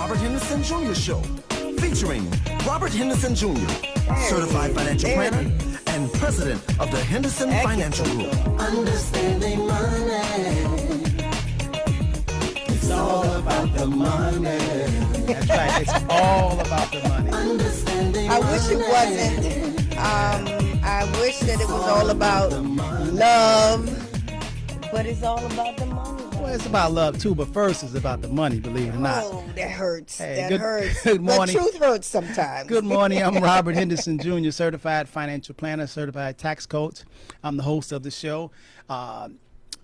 Robert Henderson Jr. Show, featuring Robert Henderson Jr., certified financial planner and president of the Henderson Financial Group. Understanding money. It's all about the money. That's right. It's all about the money. I wish it wasn't. I wish that it was all about love, but it's all about the money. Well, it's about love too, but first it's about the money, believe it or not. Oh, that hurts. Hey, that hurts. Good morning. The truth hurts sometimes. Good morning. I'm Robert Henderson Jr., certified financial planner, certified tax coach. I'm the host of the show. I'm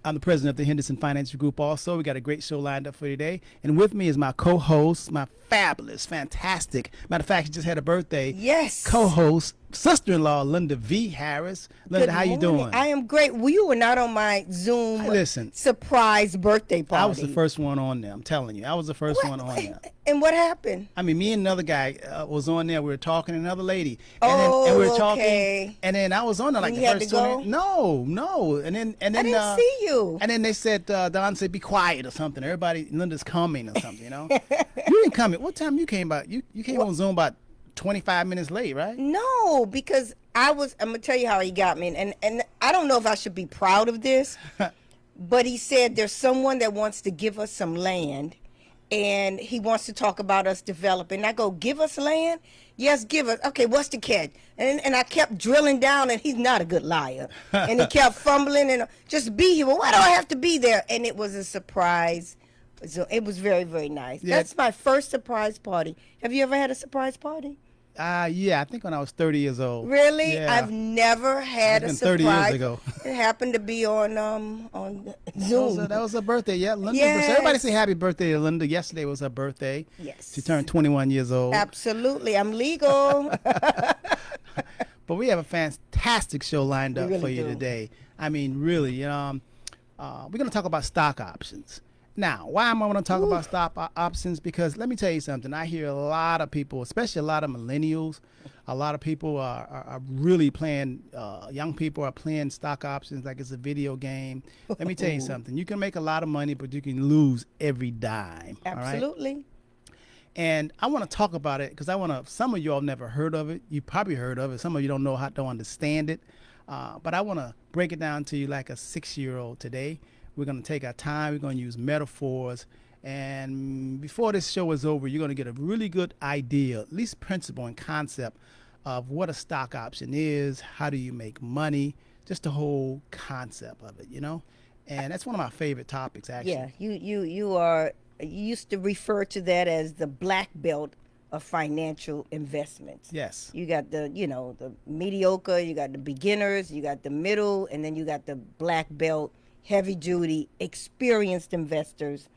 the president of the Henderson Financial Group also. We got a great show lined up for you today. And with me is my co-host, my fabulous, fantastic, matter of fact, she just had a birthday. Yes. Co-host, sister-in-law, Lynda V. Harris. Lynda, how you doing? I am great. Well, you were not on my Zoom surprise birthday party. I was the first one on there. I'm telling you. I was the first one on there. And what happened? I mean, me and another guy was on there. We were talking to another lady. And we were talking. And then I was on there like the first two. No. And then I didn't see you. And then they said, Don said, be quiet or something. Everybody, Linda's coming or something, you know. You didn't come. What time you came about? You came on Zoom about 25 minutes late, right? No, because I'm going to tell you how he got me. And I don't know if I should be proud of this, but he said there's someone that wants to give us some land, and he wants to talk about us developing. I go, give us land? Yes, give us. Okay, what's the catch? And I kept drilling down, and he's not a good liar. And he kept fumbling and just be here. Well, why do I have to be there? And it was a surprise. So it was very, very nice. Yeah. That's my first surprise party. Have you ever had a surprise party? Yeah, I think when I was 30 years old. Really? Yeah. I've never had a surprise. 30 years ago. It happened to be on Zoom. That was her birthday. Yeah, Lynda. Yes. Everybody say happy birthday to Lynda. Yesterday was her birthday. Yes. She turned 21 years old. Absolutely. I'm legal. But we have a fantastic show lined up for you today. I mean, really, we're going to talk about stock options. Now, why am I going to talk about stock options? Because let me tell you something. I hear a lot of people, especially a lot of millennials, a lot of people are really playing, young people are playing stock options like it's a video game. Let me tell you something. You can make a lot of money, but you can lose every dime. Absolutely. All right? And I want to talk about it because some of you all never heard of it. You probably heard of it. Some of you don't understand it. But I want to break it down to you like a 6-year-old today. We're going to take our time. We're going to use metaphors. And before this show is over, you're going to get a really good idea, at least principle and concept of what a stock option is, how do you make money, just the whole concept of it, you know? And that's one of my favorite topics, actually. Yeah, you used to refer to that as the black belt of financial investments. Yes. You got the mediocre, you got the beginners, you got the middle, and then you got the black belt, heavy duty, experienced investors.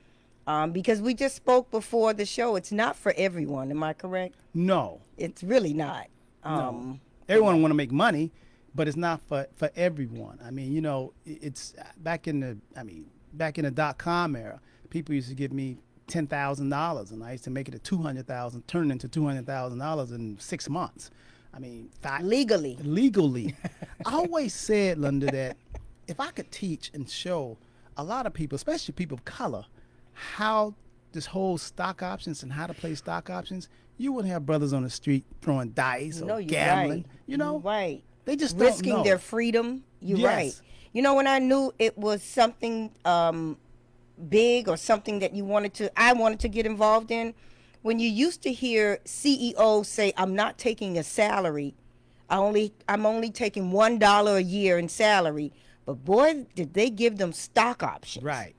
Because we just spoke before the show, it's not for everyone. Am I correct? No. It's really not. No. Everyone want to make money, but it's not for everyone. I mean, it's back in the .com era, people used to give me $10,000, and I used to make it to $200,000, turn into $200,000 in 6 months. I mean, legally. I always said, Lynda, that if I could teach and show a lot of people, especially people of color, how this whole stock options and how to play stock options, you wouldn't have brothers on the street throwing dice or gambling. Right. You know, right? They just risking don't know. their freedom. You're Yes. right. You know, when I knew it was something big or something that I wanted to get involved in, when you used to hear CEOs say, "I'm not taking a salary. I'm only taking $1 a year in salary." But boy, did they give them stock options. Right.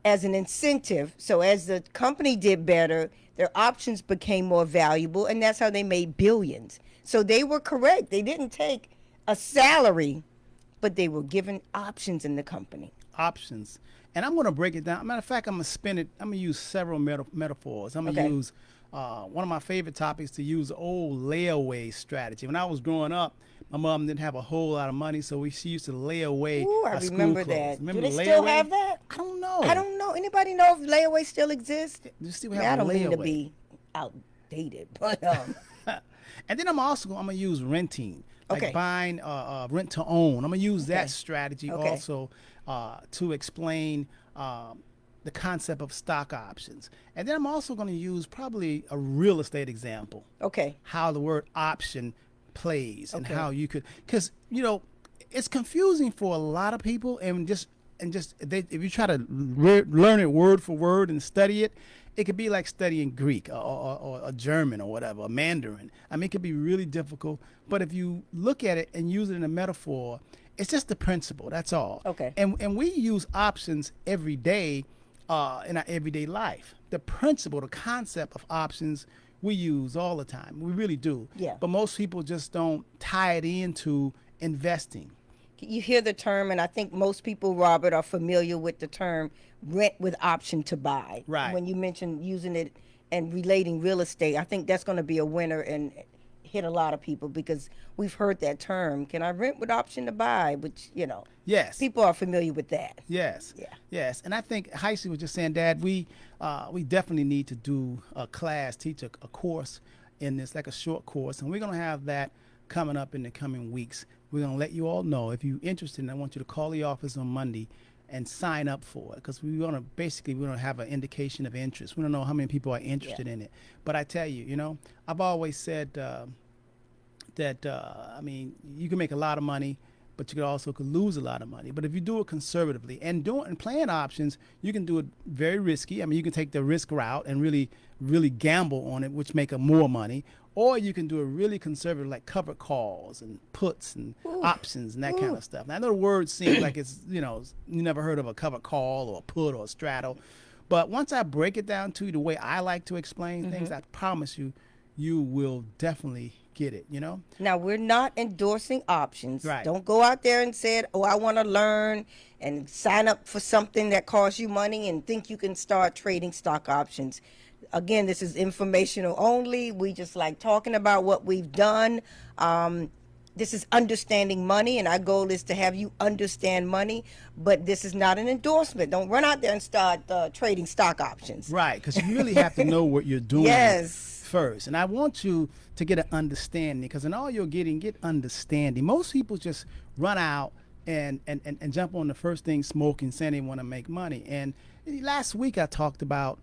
As an incentive. So as the company did better, their options became more valuable, and that's how they made billions. So they were correct. They didn't take a salary, but they were given options in the company. Options. And I'm going to break it down. Matter of fact, I'm going to spin it. I'm going to use several metaphors. I'm going to use one of my favorite topics to use the old layaway strategy. When I was growing up, my mom didn't have a whole lot of money, so she used to lay away I remember school that. clothes. Remember Do they layaway? still have that? I don't know. I don't know. Anybody know if layaway still exists? You still I have don't mean to layaway. be outdated, but And then I'm going to use renting, like buying rent to own. I'm going to use that strategy also to explain the concept of stock options. And then I'm also going to use probably a real estate example. Okay. How the word option plays and Okay. how you could, because, you know, it's confusing for a lot of people, and if you try to learn it word for word and study it, it could be like studying Greek or German or whatever, or Mandarin. I mean, it could be really difficult. But if you look at it and use it in a metaphor, it's just the principle. That's all. Okay. And we use options every day in our everyday life. The principle, the concept of options, we use all the time. We really do. Yeah. But most people just don't tie it into investing. You hear the term, and I think most people, Robert, are familiar with the term rent with option to buy. Right. When you mentioned using it and relating real estate, I think that's going to be a winner and hit a lot of people, because we've heard that term. Can I rent with option to buy? Which, you know, Yes. people are familiar with that. Yes. Yeah. Yes. And I think Heisey was just saying, Dad, we definitely need to do a class, teach a course in this, like a short course. And we're going to have that coming up in the coming weeks. We're going to let you all know. If you're interested, and I want you to call the office on Monday and sign up for it, because we want to have an indication of interest. We don't know how many people are interested in it. But I tell you, you know, I've always said that, I mean, you can make a lot of money, but you could lose a lot of money. But if you do it conservatively and playing options, you can do it very risky. I mean, you can take the risk route and really, really gamble on it, which make more money. Or you can do it really conservative, like covered calls and puts and options and that kind of stuff. Now, I know the word seems like it's, you know, you never heard of a covered call or a put or a straddle. But once I break it down to you the way I like to explain things, I promise you, you will definitely get it, you know? Now, we're not endorsing options. Right. Don't go out there and say, oh, I want to learn and sign up for something that costs you money and think you can start trading stock options. Again, this is informational only. We just like talking about what we've done. This is understanding money, and our goal is to have you understand money, but this is not an endorsement. Don't run out there and start trading stock options. Right, because you really have to know what you're doing Yes. first. And I want you to get an understanding, because in all you're getting, get understanding. Most people just run out and jump on the first thing smoking, saying they want to make money. And last week I talked about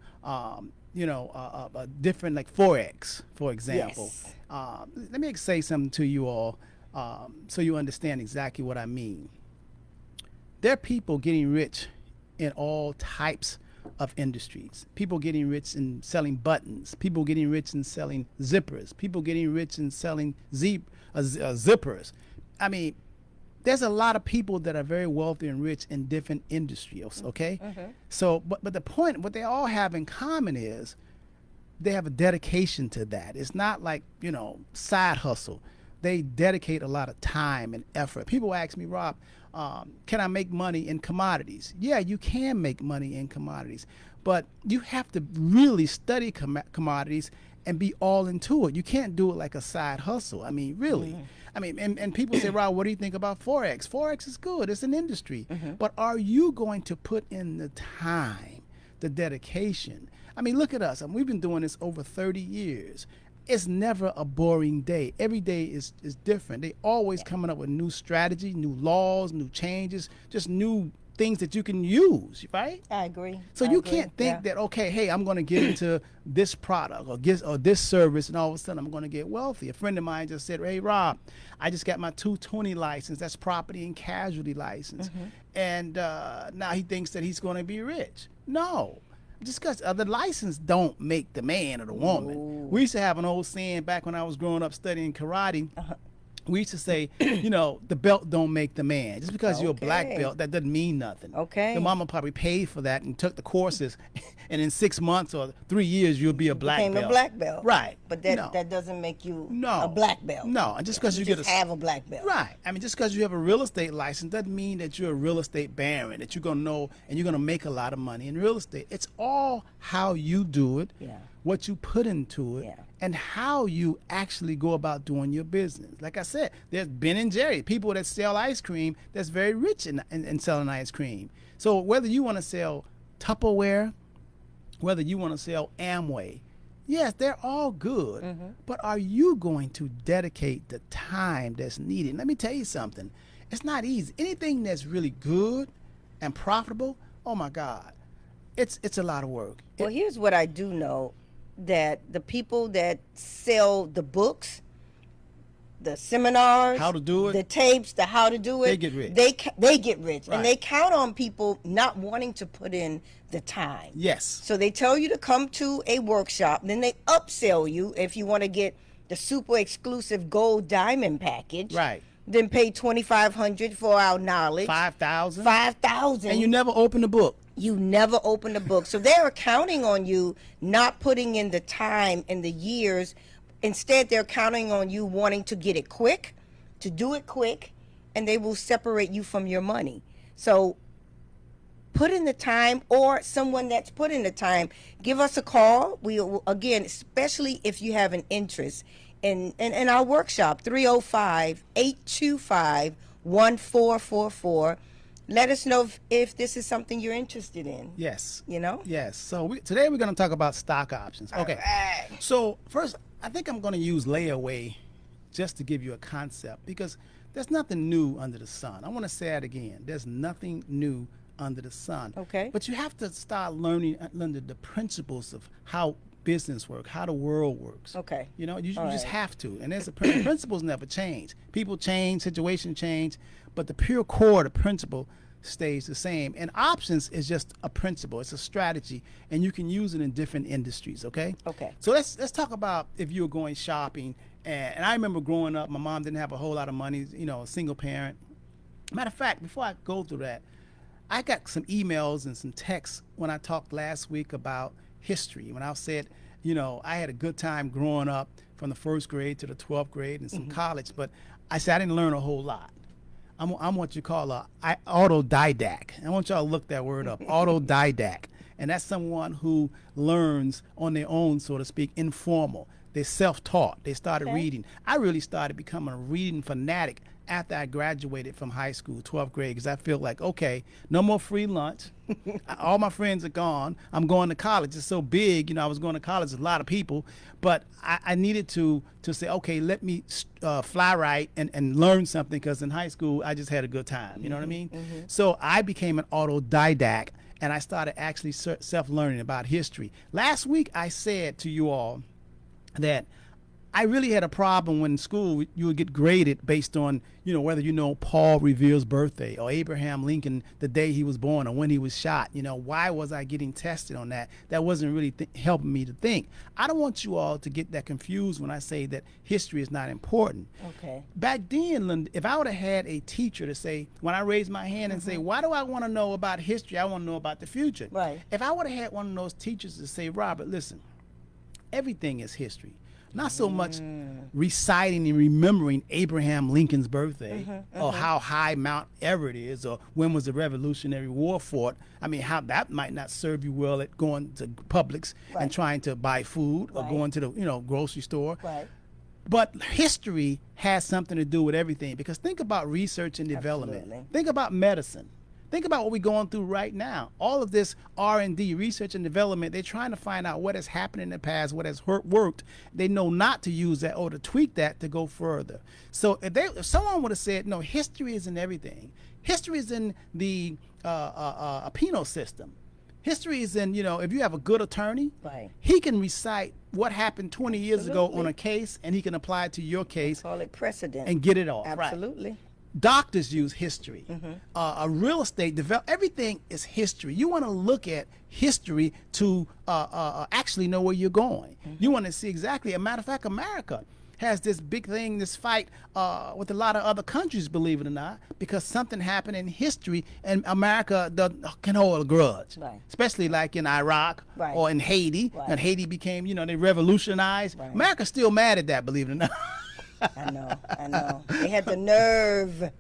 different, like Forex, for example. Yes. Let me say something to you all so you understand exactly what I mean. There are people getting rich in all types of industries. People getting rich in selling buttons. People getting rich in selling zippers. People getting rich in selling zippers. I mean, there's a lot of people that are very wealthy and rich in different industries, okay? So, but the point, what they all have in common is they have a dedication to that. It's not like, you know, side hustle. They dedicate a lot of time and effort. People ask me, Rob, can I make money in commodities? Yeah, you can make money in commodities, but you have to really study commodities and be all into it. You can't do it like a side hustle. I mean, really. I mean, and people say, Rob, what do you think about Forex? Forex is good. It's an industry. But are you going to put in the time, the dedication? I mean, look at us. I mean, we've been doing this over 30 years. It's never a boring day. Every day is different. They always coming up with new strategy, new laws, new changes, just new things that you can use, right? I agree. So you can't think that, okay, hey, I'm going to get into this product or this service, and all of a sudden I'm going to get wealthy. A friend of mine just said, hey, Rob, I just got my 220 license. That's property and casualty license. And now he thinks that he's going to be rich. No. Just because the license don't make the man or the woman. We used to have an old saying back when I was growing up studying karate. We used to say, you know, the belt don't make the man. Just because you're a black belt, that doesn't mean nothing. Okay. The mama probably paid for that and took the courses, and in 6 months or 3 years, you'll be a black belt. Became a black belt. Right. But that doesn't make you a black belt. No, and just because you just have a black belt. Right. I mean, just because you have a real estate license doesn't mean that you're a real estate baron, that you're going to know and you're going to make a lot of money in real estate. It's all how you do it, what you put into it, and how you actually go about doing your business. Like I said, there's Ben and Jerry, people that sell ice cream that's very rich in selling ice cream. So whether you want to sell Tupperware, whether you want to sell Amway, yes, they're all good, but are you going to dedicate the time that's needed? Let me tell you something. It's not easy. Anything that's really good and profitable, oh my God, it's a lot of work. Well, here's what I do know, that the people that sell the books, the seminars, How to do it, the tapes, the how to do it, they get rich. They get rich, Right. and they count on people not wanting to put in the time. Yes. So they tell you to come to a workshop, then they upsell you if you want to get the super exclusive gold diamond package. Right. Then pay $2,500 for our knowledge. 5,000. 5,000. And you never open the book. You never open the book. So they're counting on you not putting in the time and the years. Instead, they're counting on you wanting to get it quick, to do it quick, and they will separate you from your money. So put in the time, or someone that's put in the time, give us a call. We will, again, especially if you have an interest in our workshop, 305-825-1444. Let us know if this is something you're interested in. Yes. You know? Yes. So today we're going to talk about stock options. Okay. Alright. So first, I think I'm going to use Layaway just to give you a concept, because there's nothing new under the sun. I want to say that again. There's nothing new under the sun. Okay. But you have to start learning the principles of how business works, how the world works. Okay. You know, you All just right. have to. And there's principles never change. People change, situations change, but the pure core, the principle stays the same. And options is just a principle. It's a strategy, and you can use it in different industries. Okay. Okay. So let's talk about if you were going shopping. And I remember growing up, my mom didn't have a whole lot of money. You know, a single parent. Matter of fact, before I go through that, I got some emails and some texts when I talked last week about history. When I said, you know, I had a good time growing up from the first grade to the 12th grade and some college, but I said I didn't learn a whole lot. I'm what you call a autodidact. I want y'all to look that word up, autodidact. And that's someone who learns on their own, so to speak, informal. They're self-taught. They started reading. I really started becoming a reading fanatic after I graduated from high school, 12th grade, because I feel like, okay, no more free lunch. All my friends are gone. I'm going to college. It's so big. You know, I was going to college with a lot of people, but I needed to say, okay, let me fly right and learn something, because in high school, I just had a good time. You know what I mean? So I became an autodidact, and I started actually self-learning about history. Last week, I said to you all that I really had a problem when in school you would get graded based on, you know, whether you know Paul Revere's birthday or Abraham Lincoln, the day he was born or when he was shot. You know, why was I getting tested on that? That wasn't really helping me to think. I don't want you all to get that confused when I say that history is not important. Okay. Back then, Lynda, if I would have had a teacher to say, when I raised my hand and say, why do I want to know about history? I want to know about the future. Right. If I would have had one of those teachers to say, Robert, listen, everything is history. Not so much reciting and remembering Abraham Lincoln's birthday or how high Mount Everett is or when was the Revolutionary War fought. I mean, how that might not serve you well at going to Publix and trying to buy food or going to the, you know, grocery store. Right. But history has something to do with everything, because think about research and development. Absolutely. Think about medicine. Think about what we're going through right now. All of this R&D, research and development, they're trying to find out what has happened in the past, what has worked. They know not to use that or to tweak that to go further. So if someone would have said, no, history isn't everything. History is in the penal system. History is in, you know, if you have a good attorney, he can recite what happened 20 years ago on a case, and he can apply it to your case. Call it precedent. And get it off. Absolutely. Right. Doctors use history. A real estate everything is history. You want to look at history to actually know where you're going. You want to see exactly. A matter of fact, America has this big thing, this fight with a lot of other countries, believe it or not, because something happened in history, and America can hold a grudge. Right. Especially like in Iraq or in Haiti, and Haiti became, you know, they revolutionized. America's still mad at that, believe it or not. I know. They had the nerve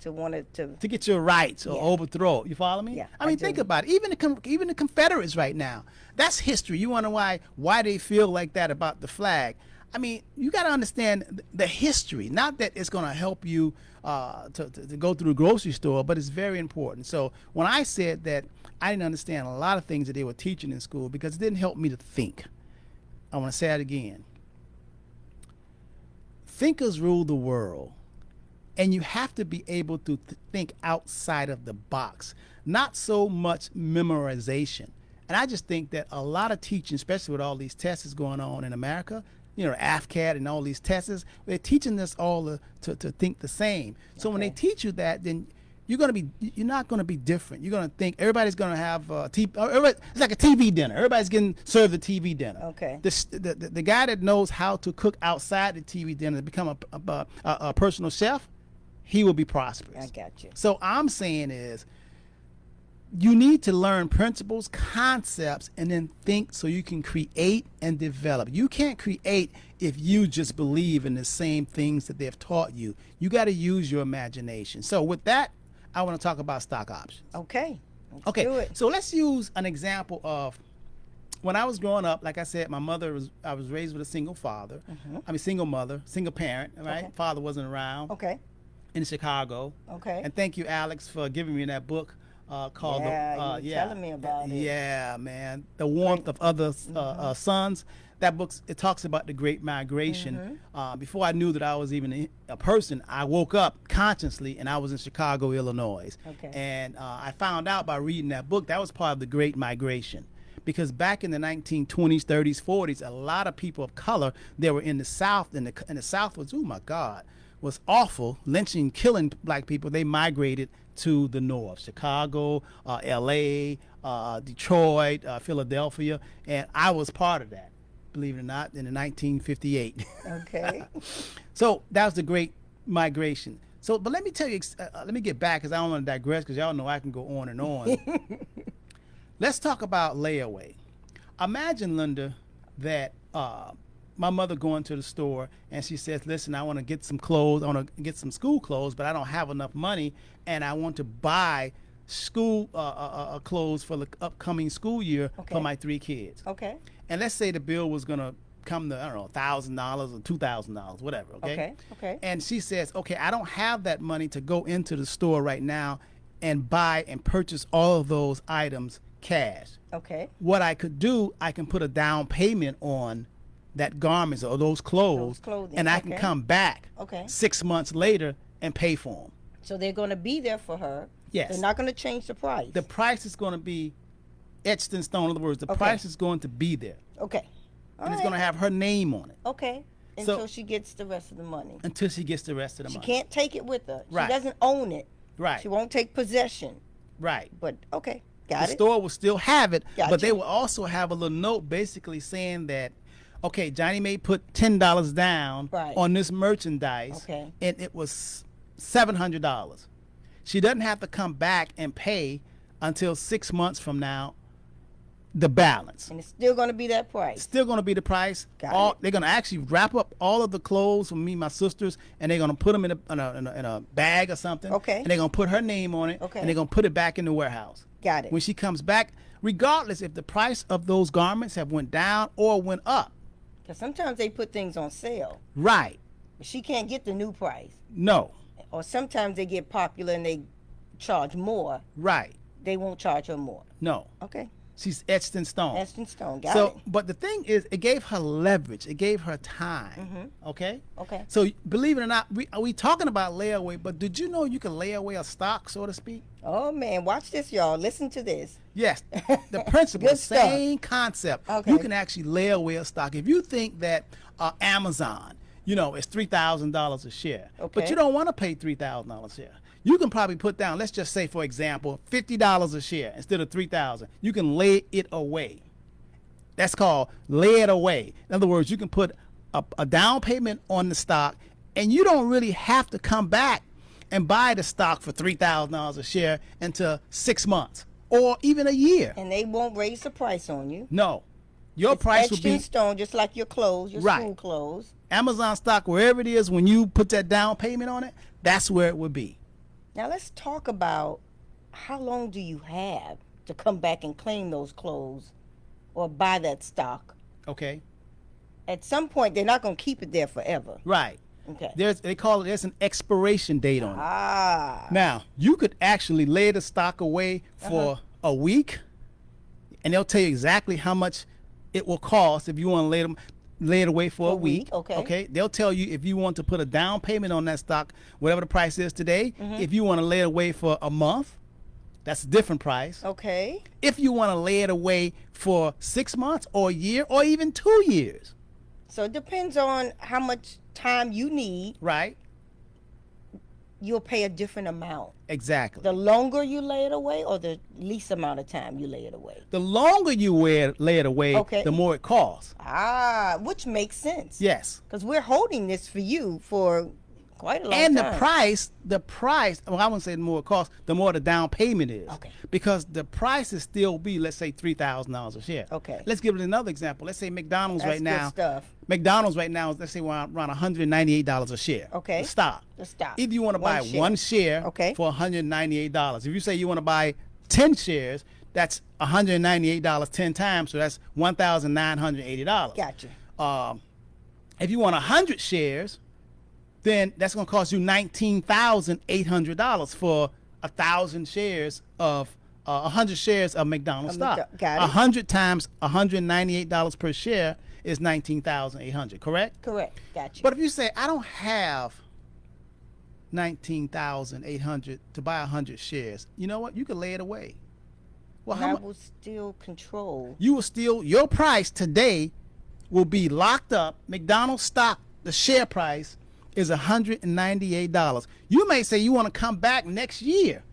to want it to get your rights or overthrow. You follow me? Yeah, I mean, think about it. Even the Confederates right now. That's history. You wonder why they feel like that about the flag. I mean, you got to understand the history. Not that it's going to help you to go through the grocery store, but it's very important. So when I said that I didn't understand a lot of things that they were teaching in school because it didn't help me to think. I want to say it again. Thinkers rule the world, and you have to be able to think outside of the box, not so much memorization. And I just think that a lot of teaching, especially with all these tests going on in America, you know, AFCAT and all these tests, they're teaching us all to think the same. So when they teach you that, then you're not going to be different. You're going to think everybody's going to have it's like a TV dinner. Everybody's getting served a TV dinner. Okay. The guy that knows how to cook outside the TV dinner to become a personal chef, he will be prosperous. I got you. So I'm saying is, you need to learn principles, concepts, and then think so you can create and develop. You can't create if you just believe in the same things that they've taught you. You got to use your imagination. So with that, I want to talk about stock options. Okay. Let's do Okay, it. so let's use an example of when I was growing up. Like I said, I was raised with a single father. I mean, single mother, single parent, right? Okay. Father wasn't around. Okay. In Chicago. Okay. And thank you, Alex, for giving me that book called Yeah, you were telling me about it. Yeah, man. The Warmth of Other Sons. That book, it talks about the Great Migration. Before I knew that I was even a person, I woke up consciously and I was in Chicago, Illinois. Okay. And I found out by reading that book that was part of the Great Migration. Because back in the 1920s, 30s, 40s, a lot of people of color, they were in the South, and the South was, oh my God, was awful, lynching, killing black people. They migrated to the North, Chicago, LA, Detroit, Philadelphia, and I was part of that, believe it or not, in the 1958. Okay. So that was the Great Migration. So, but let me tell you, let me get back, because I don't want to digress, because y'all know I can go on and on. Let's talk about Layaway. Imagine, Lynda, that my mother going to the store and she says, listen, I want to get some clothes, I want to get some school clothes, but I don't have enough money, and I want to buy school clothes for the upcoming school year Okay. for my 3 kids. Okay. And let's say the bill was going to come to, I don't know, $1,000 or $2,000, whatever, okay? Okay. Okay. And she says, okay, I don't have that money to go into the store right now and buy and purchase all of those items cash. Okay. What I could do, I can put a down payment on that garments or those clothes, clothing, and I can okay. come back Okay. 6 months later and pay for them. So they're going to be there for her. Yes. They're not going to change the price. The price is going to be etched in stone. In other words, the Okay. price is going to be there, Okay. All and it's right. going to have her name on it Okay. Until she gets the rest of the money. until she gets the rest of the She money. can't take it with her. Right. She doesn't own it. Right. She won't take possession. Right. But okay. The Got it. store will still have it, but Gotcha. they will also have a little note basically saying that, okay, Johnny May put $10 down Right. on this merchandise, Okay. and it was $700. She doesn't have to come back and pay until 6 months from now the balance. And it's still going to be that price. Still going to be the price. Got it. They're going to actually wrap up all of the clothes for me and my sisters, and they're going to put them in a bag or something. Okay. And they're going to put her name on it. Okay. And they're going to put it back in the warehouse. Got it. When she comes back, regardless if the price of those garments have went down or went up. Because sometimes they put things on sale. Right. But she can't get the new price. No. Or sometimes they get popular and they charge more. Right. They won't charge her more. No. Okay. She's etched in stone. Etched in stone. Got So, it. but the thing is, it gave her leverage. It gave her time. Okay. Okay. So, believe it or not, we talking about layaway, but did you know you can lay away a stock, so to speak? Oh, man. Watch this, y'all. Listen to this. Yes. The principle, Good stuff. same concept. Okay. You can actually lay away a stock. If you think that Amazon, you know, is $3,000 a share, but Okay. you don't want to pay $3,000 a share. You can probably put down, let's just say, for example, $50 a share instead of $3,000. You can lay it away. That's called lay it away. In other words, you can put a down payment on the stock, and you don't really have to come back and buy the stock for $3,000 a share until 6 months or even a year. And they won't raise the price on you. No, your It's price will etched in be stone, just like your clothes, your Right. school clothes. Amazon stock, wherever it is. When you put that down payment on it, that's where it would be. Now let's talk about how long do you have to come back and claim those clothes or buy that stock. Okay, At some point, they're not going to keep it there forever. right. Okay. There's an expiration date on it. Ah. Now, you could actually lay the stock away for a week, and they'll tell you exactly how much it will cost if you want to lay it away for a week. Okay. Okay. They'll tell you if you want to put a down payment on that stock, whatever the price is today, if you want to lay it away for a month, that's a different price. Okay. If you want to lay it away for 6 months or a year or even 2 years. So it depends on how much time you need. Right? You'll pay a different amount. Exactly. The longer you lay it away or the least amount of time you lay it away? The longer you lay it away, Okay. the more it costs. Which makes sense. Yes. Because we're holding this for you for quite a long And time. the price, well, I wouldn't say the more it costs, the more the down payment is. Okay. Because the price is still be, let's say, $3,000 a share. Okay. Let's give it another example. Let's say McDonald's That's right now. good stuff. McDonald's right now is, let's say, around $198 a share. Okay. The stock. The stock. Either you want to buy one share Okay. for $198. If you say you want to buy 10 shares, that's $198 10 times, so that's $1,980. Gotcha. If you want 100 shares, then that's going to cost you $19,800 for 1,000 shares of 100 shares of McDonald's stock. Got it. 100 times $198 per share is $19,800. Correct? Correct. Gotcha. But if you say I don't have $19,800 to buy 100 shares, you know what? You can lay it away. Well, And how I much? will still control. You will still, your price today will be locked up. McDonald's stock, the share price is $198. You may say you want to come back next year,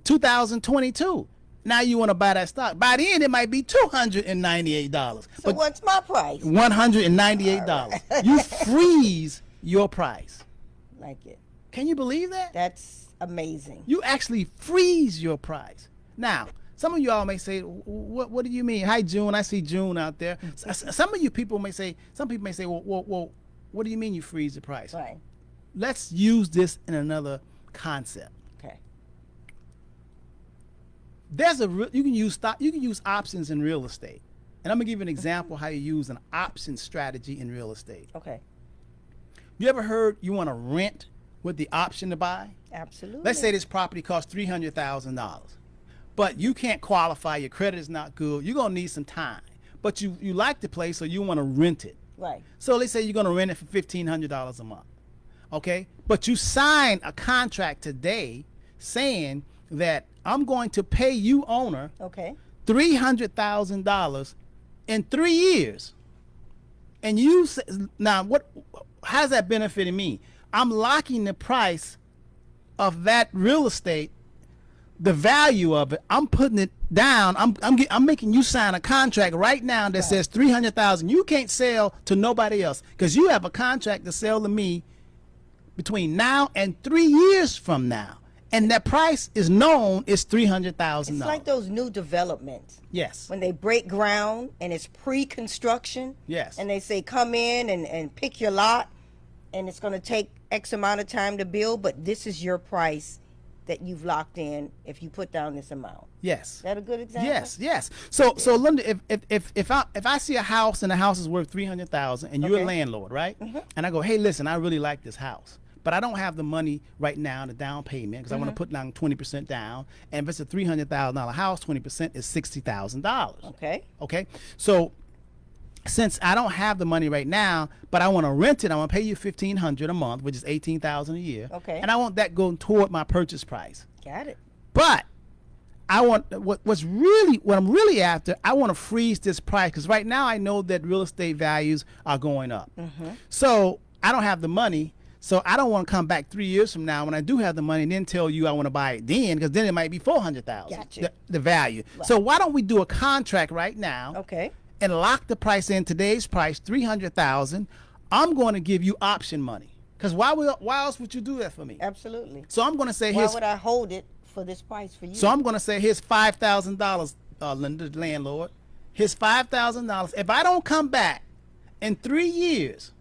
2022. Now you want to buy that stock. By then it might be $298. So But what's my price? $198. You freeze your price. Like it. Can you believe that? That's amazing. You actually freeze your price. Now, some of y'all may say, what do you mean? Hi, June. I see June out there. Some of you people may say, well, what do you mean you freeze the price? Right. Let's use this in another concept. Okay. You can use options in real estate. And I'm going to give you an example how you use an option strategy in real estate. Okay. You ever heard you want to rent with the option to buy? Absolutely. Let's say this property costs $300,000, but you can't qualify. Your credit is not good. You're going to need some time, but you like the place, so you want to rent it. Right. So let's say you're going to rent it for $1,500 a month, okay? But you sign a contract today saying that I'm going to pay you, owner, Okay. $300,000 in 3 years. And you say, now how's that benefiting me? I'm locking the price of that real estate, the value of it. I'm putting it down. I'm making you sign a contract right now that says $300,000. You can't sell to nobody else because you have a contract to sell to me between now and 3 years from now, and that price is known is $300,000. It's like those new developments. Yes. When they break ground and it's pre-construction. Yes. And they say come in and pick your lot, and it's going to take X amount of time to build, but this is your price that you've locked in if you put down this amount. Yes. Is that a good example? Yes. So Lynda, if I see a house and the house is worth $300,000 and you're a Okay. landlord, right? And I go, hey, listen, I really like this house, but I don't have the money right now, the down payment, because I want to put down 20% down. And if it's a $300,000 house, 20% is $60,000. Okay. Okay. So since I don't have the money right now, but I want to rent it, I want to pay you $1,500 a month, which is $18,000 a year. Okay. And I want that going toward my purchase price. Got it. But I want what I'm really after. I want to freeze this price because right now I know that real estate values are going up. So I don't have the money. So I don't want to come back 3 years from now when I do have the money and then tell you I want to buy it then, because then it might be $400,000. Gotcha. The value. Right. So why don't we do a contract right now? Okay. And lock the price in today's price, $300,000. I'm going to give you option money. Because why else would you do that for me? Absolutely. So I'm going to say Why would I hold it for this price for you? So I'm going to say here's $5,000, Lynda, the landlord. Here's $5,000. If I don't come back in 3 years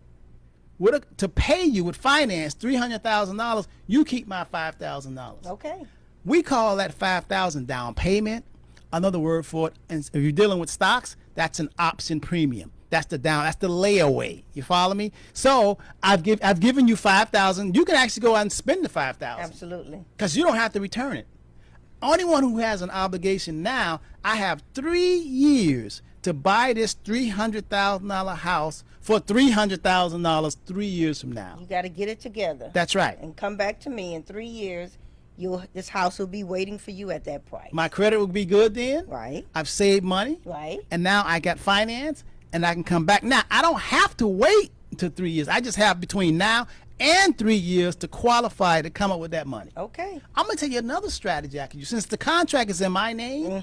to pay you with finance $300,000, you keep my $5,000. Okay. We call that $5,000 down payment. Another word for it, and if you're dealing with stocks, that's an option premium. That's the layaway. You follow me? So I've given you $5,000. You can actually go out and spend the $5,000. Absolutely. Because you don't have to return it. Only one who has an obligation now, I have 3 years to buy this $300,000 house for $300,000 3 years from now. You got to get it together. That's right. And come back to me in 3 years, this house will be waiting for you at that price. My credit will be good then. Right. I've saved money. Right. And now I got finance, and I can come back. Now, I don't have to wait until 3 years. I just have between now and 3 years to qualify to come up with that money. Okay. I'm going to tell you another strategy I can use. Since the contract is in my name,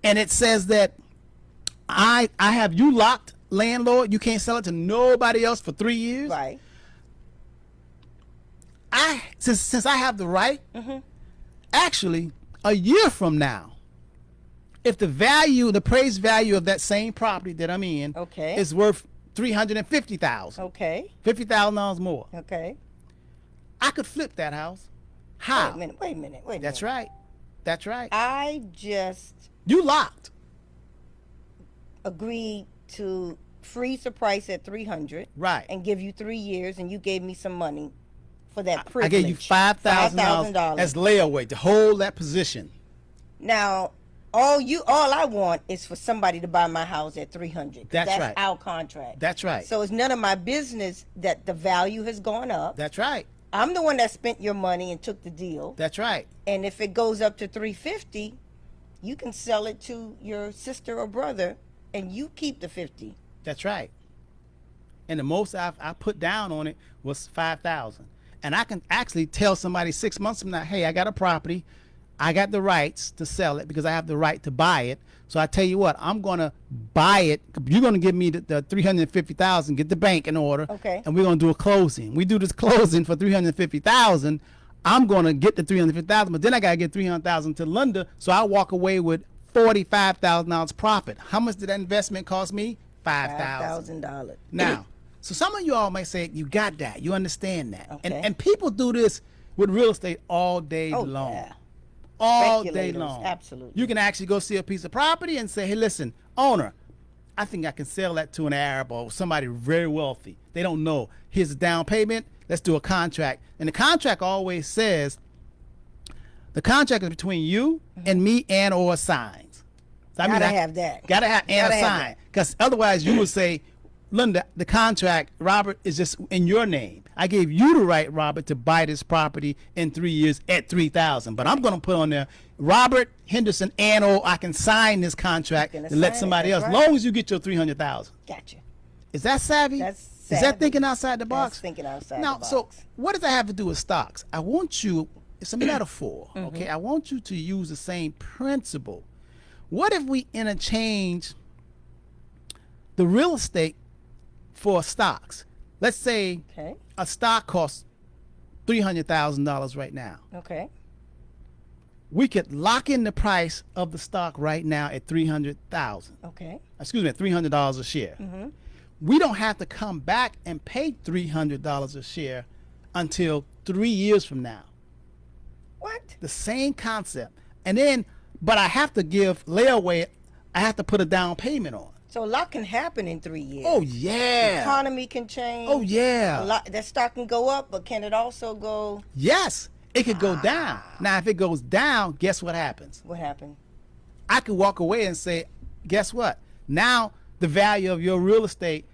and it says that I have you locked, landlord, you can't sell it to nobody else for 3 years. Right. Since I have the right, actually, a year from now, if the appraised value of that same property that I'm in is worth $350,000, Okay. $50,000 more, Okay. I could flip that house. How? Wait a minute. That's right. That's right. I just You locked. agreed to freeze the price at 300. Right. And give you 3 years, and you gave me some money for that I privilege. gave you $5,000 as layaway to hold that position. Now, all I want is for somebody to buy my house at 300. That's right. Our contract. That's right. So it's none of my business that the value has gone up. That's right. I'm the one that spent your money and took the deal. That's right. And if it goes up to 350, you can sell it to your sister or brother, and you keep the 50. That's right. And the most I put down on it was $5,000. And I can actually tell somebody 6 months from now, hey, I got a property. I got the rights to sell it because I have the right to buy it. So I tell you what, I'm going to buy it. You're going to give me the $350,000, get the bank in order. Okay. And we're going to do a closing. We do this closing for $350,000. I'm going to get the $350,000, but then I got to get $300,000 to Lynda. So I walk away with $45,000 profit. How much did that investment cost me? $5,000. Now, so some of you all might say, you got that. You understand that. Okay. And people do this with real estate all day long. Yeah. All day Speculators, long. absolutely. You can actually go see a piece of property and say, hey, listen, owner, I think I can sell that to an Arab or somebody very wealthy. They don't know. Here's a down payment. Let's do a contract. And the contract always says, the contract is between you and me and or signs. So Gotta have that. Gotta have and Gotta a have sign. that. Because otherwise you would say, Lynda, the contract, Robert, is just in your name. I gave you the right, Robert, to buy this property in 3 years at $3,000. But I'm going to put on there, Robert Henderson, and or I can sign this contract to let somebody else, as long as you get your $300,000. Gotcha. Is that savvy? That's Is savvy. that thinking outside the box? That's thinking outside now, the box. so what does that have to do with stocks? I want you, it's a metaphor, okay? I want you to use the same principle. What if we interchange the real estate for stocks? Let's say Okay. a stock costs $300,000 right now. Okay. We could lock in the price of the stock right now at $300,000. Okay. Excuse me, at $300 a share. We don't have to come back and pay $300 a share until 3 years from now. What? The same concept. And then, but I have to give layaway, I have to put a down payment on. So a lot can happen in 3 years. Oh, yeah. Economy can change. Oh, yeah. A lot, that stock can go up, but can it also go? Yes, it could go down. Now, if it goes down, guess what happens? What happened? I could walk away and say, guess what? Now, the value of your real estate,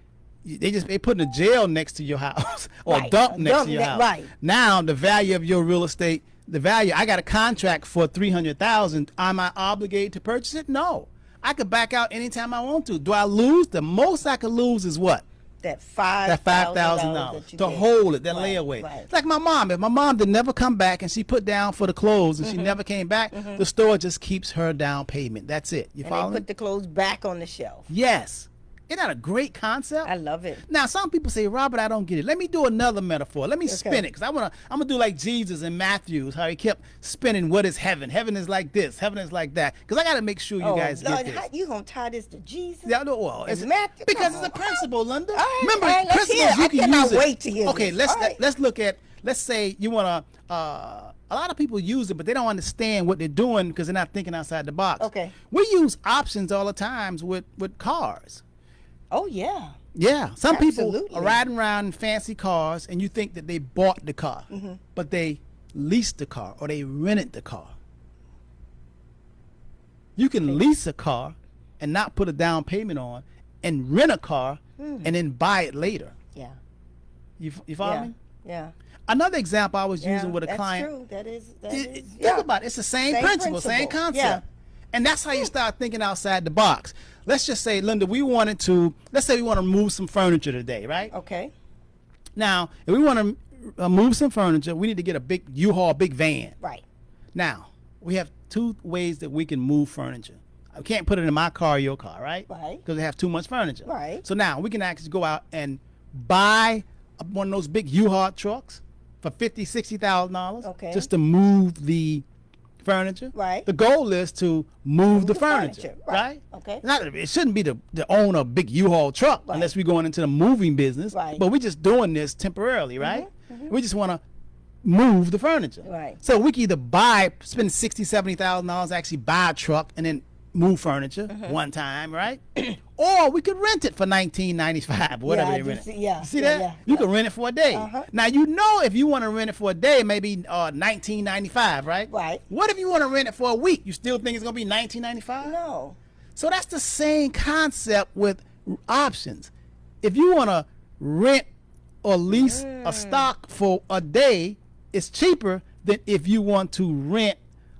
they putting a jail next to your house or a Right. dump A next dump to your house. right. Now, the value of your real estate, the value, I got a contract for $300,000. Am I obligated to purchase it? No. I could back out anytime I want to. Do I lose? The most I could lose is what? That $5,000 $5,000 to hold it, that Right, layaway. right. Like my mom. If my mom did never come back and she put down for the clothes and she never came back, the store just keeps her down payment. That's it. You And follow they me? put the clothes back on the shelf. Yes. Isn't that a great concept? I love it. Now, some people say, Robert, I don't get it. Let me do another metaphor. Let me spin Okay. it, because I'm gonna do like Jesus in Matthew, how he kept spinning. What is heaven? Heaven is like this. Heaven is like that. Because I got to make sure you guys Lord, get this. how you gonna tie this to Jesus? Yeah, no, well, It's Matthew. because Come it's a on. principle, Lynda. All right, Remember, all right, let's principles hear it. you I can cannot use it. wait to hear Okay, this. All right. let's look at. Let's say you want to. A lot of people use it, but they don't understand what they're doing because they're not thinking outside the box. Okay. We use options all the times with cars. Oh yeah. Yeah, some people Absolutely. are riding around in fancy cars, and you think that they bought the car, but they leased the car or they rented the car. You can lease a car and not put a down payment on, and rent a car and then buy it later. Yeah. You follow Yeah. me? Yeah. Another example I was using with a client. That's true. That is. Think about it. It's the same principle, same concept. Yeah. And that's how you start thinking outside the box. Let's just say, Lynda, let's say we want to move some furniture today, right? Okay. Now, if we want to move some furniture, we need to get a big U-Haul, big van. Right. Now, we have two ways that we can move furniture. I can't put it in my car or your car, right? Right. Because they have too much furniture. Right. So now we can actually go out and buy one of those big U-Haul trucks for $50,000-$60,000. Okay. Just to move the furniture. Right. The goal is to move the furniture. Right. Okay. It shouldn't be the owner of a big U-Haul truck unless we're going into the moving business. Right. But we're just doing this temporarily, right? We just want to move the furniture. Right. So we can either spend $60,000-$70,000, actually buy a truck and then move furniture one time, right? Or we could rent it for $19.95, whatever they rent it. Yeah. See that? You can rent it for a day. Now, if you want to rent it for a day, maybe $19.95, right? Right. What if you want to rent it for a week? You still think it's going to be $19.95? No. So that's the same concept with options. If you want to rent or lease a stock for a day, it's cheaper than if you want to rent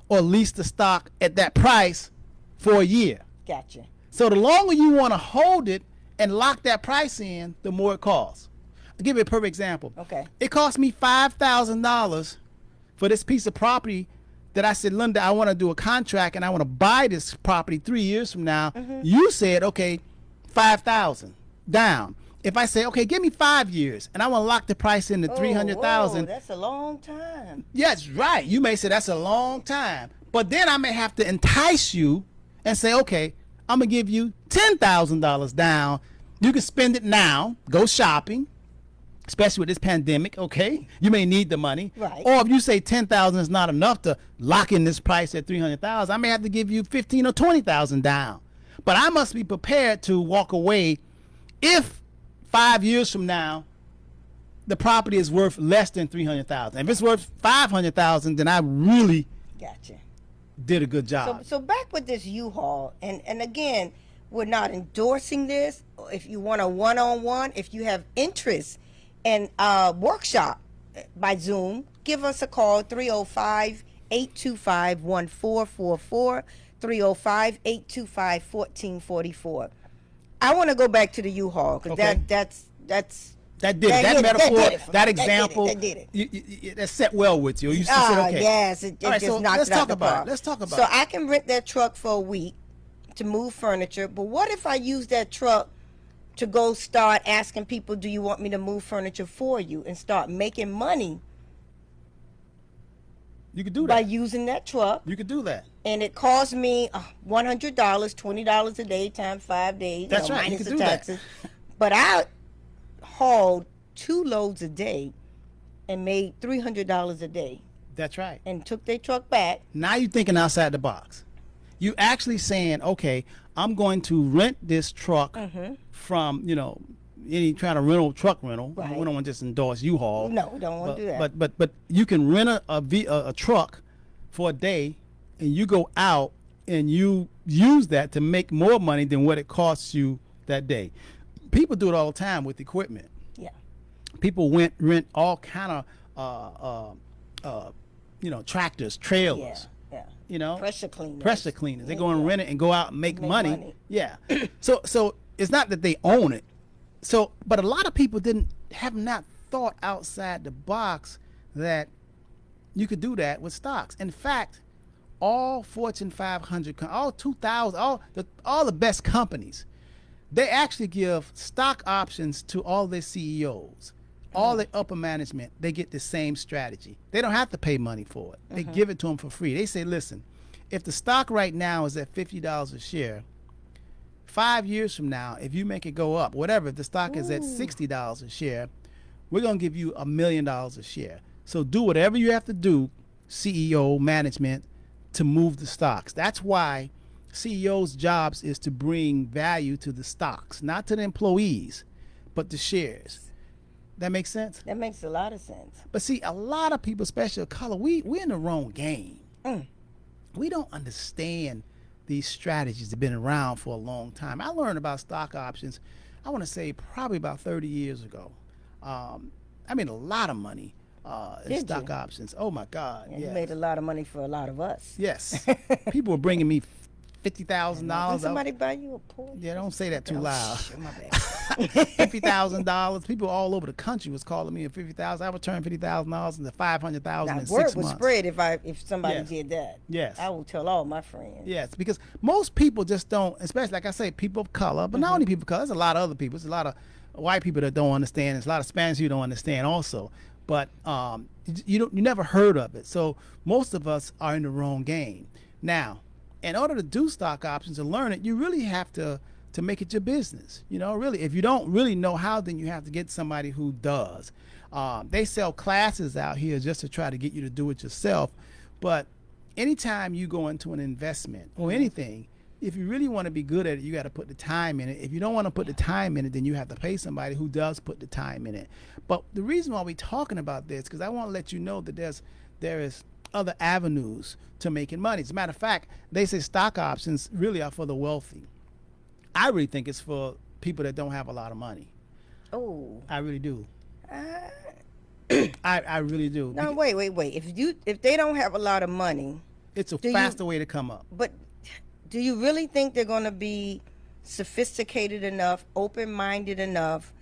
or lease the stock at that price for a year. Gotcha. So the longer you want to hold it and lock that price in, the more it costs. I'll give you a perfect example. Okay. It cost me $5,000 for this piece of property that I said, Lynda, I want to do a contract and I want to buy this property 3 years from now. You said, okay, $5,000 down. If I say, okay, give me 5 years and I want to lock the price in to $300,000. That's a long time. Yes, right. You may say that's a long time. But then I may have to entice you and say, okay, I'm going to give you $10,000 down. You can spend it now, go shopping, especially with this pandemic, okay? You may need the money. Right. Or if you say $10,000 is not enough to lock in this price at $300,000, I may have to give you $15,000 or $20,000 down. But I must be prepared to walk away if 5 years from now the property is worth less than $300,000. If it's worth $500,000, then I really Gotcha. did a good job. So back with this U-Haul, and again, we're not endorsing this. If you want a one-on-one, if you have interest in a workshop by Zoom, give us a call, 305-825-1444, 305-825-1444. I want to go back to the U-Haul because Okay. that's that metaphor, that example, that did it. that set well with you. You said, okay. Yes, it All right, just so knocked let's it out talk the about park. it. Let's talk about So it. I can rent that truck for a week to move furniture, but what if I use that truck to go start asking people, do you want me to move furniture for you, and start making money You could do by that. using that truck? You could do that. And it cost me $100, $20 a day times 5 days. That's right, you minus could the do that. taxes. But I hauled 2 loads a day and made $300 a day, That's right. and took their truck back. Now you're thinking outside the box. You actually saying, okay, I'm going to rent this truck from, any kind of truck rental. Right. We don't want to just endorse U-Haul. No, we don't want to do that. But you can rent a truck for a day, and you go out and you use that to make more money than what it costs you that day. People do it all the time with equipment. Yeah. People rent all kind of tractors, trailers. Yeah. Pressure cleaners. Pressure cleaners. They go and rent it and go out and make money. money. Yeah. So it's not that they own it. So, but a lot of people have not thought outside the box that you could do that with stocks. In fact, all Fortune 500, all 2,000, all the best companies, they actually give stock options to all their CEOs. All the upper management, they get the same strategy. They don't have to pay money for it. They give it to them for free. They say, listen, if the stock right now is at $50 a share, 5 years from now, if you make it go up, whatever, if the stock is at $60 a share, we're going to give you $1 million a share. So do whatever you have to do, CEO, management, to move the stocks. That's why CEOs' jobs is to bring value to the stocks, not to the employees, but the shares. That makes sense? That makes a lot of sense. But see, a lot of people, especially of color, we're in the wrong game. We don't understand these strategies that have been around for a long time. I learned about stock options, I want to say probably about 30 years ago. I made a lot of money in Did stock you? options. Oh my God! Yeah, yes. you made a lot of money for a lot of us. Yes, people were bringing me $50,000. Did somebody buy you a Porsche? Yeah, don't say that too Oh, loud. shit, my bad. $50,000. People all over the country was calling me at $50,000. I returned $50,000 into $500,000 Now, in 6 word months. would spread if somebody Yes. did that. Yes. I will tell all my friends. Yes, because most people just don't, especially like I say, people of color, but not only people of color. There's a lot of other people. There's a lot of white people that don't understand. There's a lot of Spanish who don't understand also. But you never heard of it. So most of us are in the wrong game. Now, in order to do stock options and learn it, you really have to make it your business. You know, really, if you don't really know how, then you have to get somebody who does. They sell classes out here just to try to get you to do it yourself. But anytime you go into an investment or anything, if you really want to be good at it, you got to put the time in it. If you don't want to put the time in it, then you have to pay somebody who does put the time in it. But the reason why we're talking about this, because I want to let you know that there is other avenues to making money. As a matter of fact, they say stock options really are for the wealthy. I really think it's for people that don't have a lot of money. Oh. I really do. I really do. No, wait. If they don't have a lot of money, It's a Do you- faster way to come up. but do you really think they're going to be sophisticated enough, open-minded enough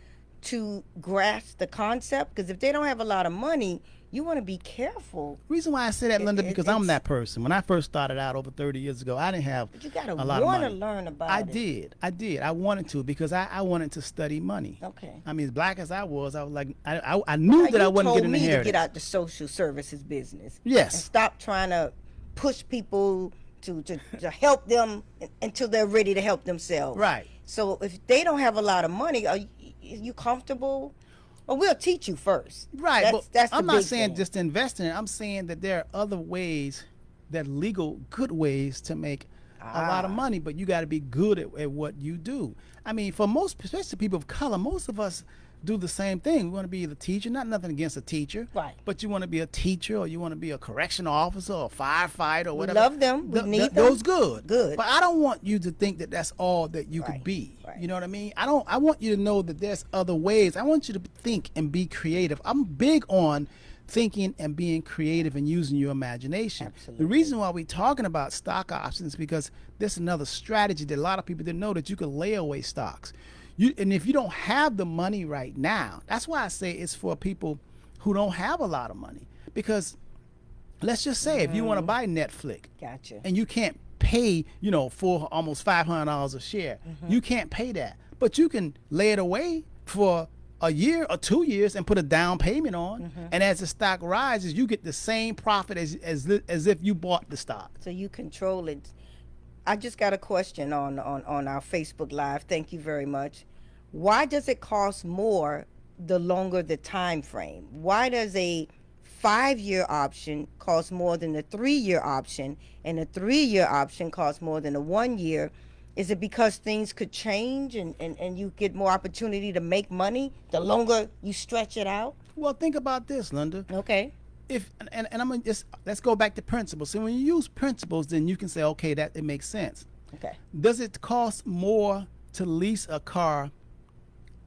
to grasp the concept? Because if they don't have a lot of money, you want to be careful. Reason why I say that, Lynda, because I'm it's- that person. When I first started out over 30 years ago, I didn't have But you got to a lot of want to money. learn about I it. did. I wanted to because I wanted to study money. Okay. I mean, as black as I was like, I knew Now, that I you wasn't told getting me to inheritance. get out the social services business. Yes. And stop trying to push people to help them until they're ready to help themselves. Right. So if they don't have a lot of money, are you comfortable? Well, we'll teach you first. Right, That's but the I'm not big saying thing. just invest in it. I'm saying that there are other ways, that legal, good ways to make a lot of money, but you got to be good at what you do. I mean, for most, especially people of color, most of us do the same thing. We want to be the teacher, not nothing against a teacher, Right. but you want to be a teacher, or you want to be a correctional officer or a firefighter or We whatever. love them. We need them. Those good. Good. But I don't want you to think that that's all that you Right, could be. right. You know what I mean? I want you to know that there's other ways. I want you to think and be creative. I'm big on thinking and being creative and using your imagination. Absolutely. The reason why we're talking about stock options is because there's another strategy that a lot of people didn't know, that you could lay away stocks. And if you don't have the money right now, that's why I say it's for people who don't have a lot of money. Because let's just say if you want to buy Netflix, Gotcha. and you can't pay, for almost $500 a share, you can't pay that. But you can lay it away for a year or 2 years and put a down payment on, and as the stock rises, you get the same profit as if you bought the stock. So you control it. I just got a question on our Facebook Live. Thank you very much. Why does it cost more the longer the time frame? Why does a 5-year option cost more than a 3-year option, and a 3-year option costs more than a 1-year? Is it because things could change and you get more opportunity to make money the longer you stretch it out? Well, think about this, Lynda. Okay. If and I'm gonna just, let's go back to principles. So when you use principles, then you can say, okay, that it makes sense. Okay. Does it cost more to lease a car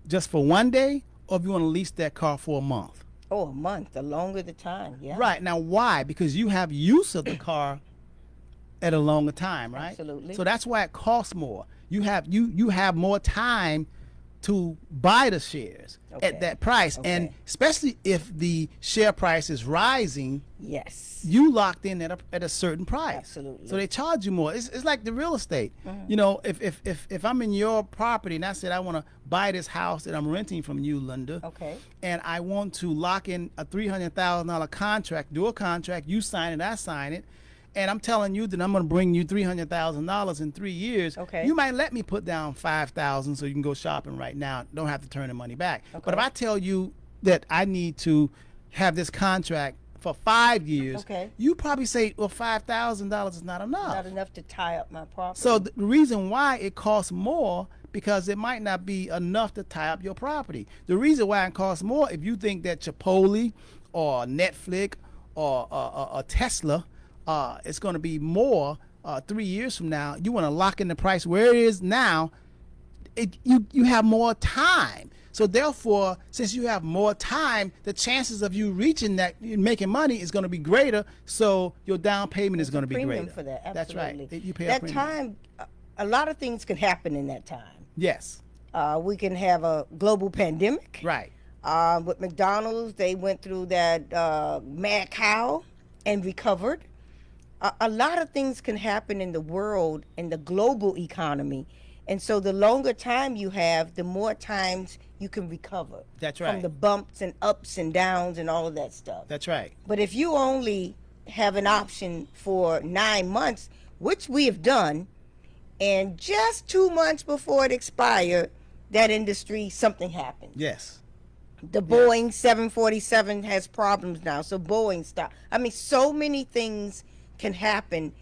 just for one day, or if you want to lease that car for a month? Oh, a month. The longer the time. Yeah. Right. Now, why? Because you have use of the car at a longer time, right? Absolutely. So that's why it costs more. You have more time to buy the shares Okay. at that price. And Okay. especially if the share price is rising, Yes. you locked in at a certain price. Absolutely. So they charge you more. It's like the real estate. Mm-hmm. If I'm in your property and I said I want to buy this house that I'm renting from you, Lynda, Okay. and I want to lock in a $300,000 contract, do a contract, you sign it, I sign it, and I'm telling you that I'm going to bring you $300,000 in 3 years. Okay. You might let me put down $5,000 so you can go shopping right now. Don't have to turn the money back. Okay. But if I tell you that I need to have this contract for 5 years, Okay. you probably say, well, $5,000 is not enough. Not enough to tie up my property. So the reason why it costs more, because it might not be enough to tie up your property. The reason why it costs more, if you think that Chipotle or Netflix or Tesla, it's going to be more 3 years from now, you want to lock in the price where it is now, you have more time. So therefore, since you have more time, the chances of you reaching that, making money is going to be greater. So your down payment is going to be premium greater. for that. That's Absolutely. right. You pay a that premium. time, a lot of things can happen in that time. Yes. We can have a global pandemic. Right. With McDonald's, they went through that mad cow and recovered. A lot of things can happen in the world, in the global economy. And so the longer time you have, the more times you can recover. That's right. From the bumps and ups and downs and all of that stuff. That's right. But if you only have an option for 9 months, which we have done, and just 2 months before it expired, that industry, something happened. Yes. The Boeing 747 has problems now, so Boeing stopped. I mean, so many things can happen,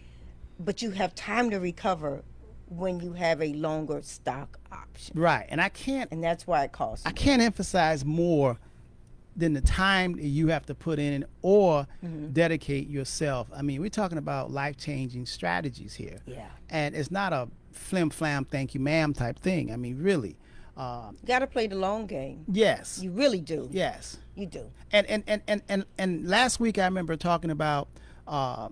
but you have time to recover when you have a longer stock option. Right. And And that's why it costs. I can't emphasize more than the time that you have to put in or dedicate yourself. I mean, we're talking about life-changing strategies here. Yeah. And it's not a flim-flam, thank you, ma'am type thing. I mean, really. You got to play the long game. Yes. You really do. Yes. You do. And last week I remember talking about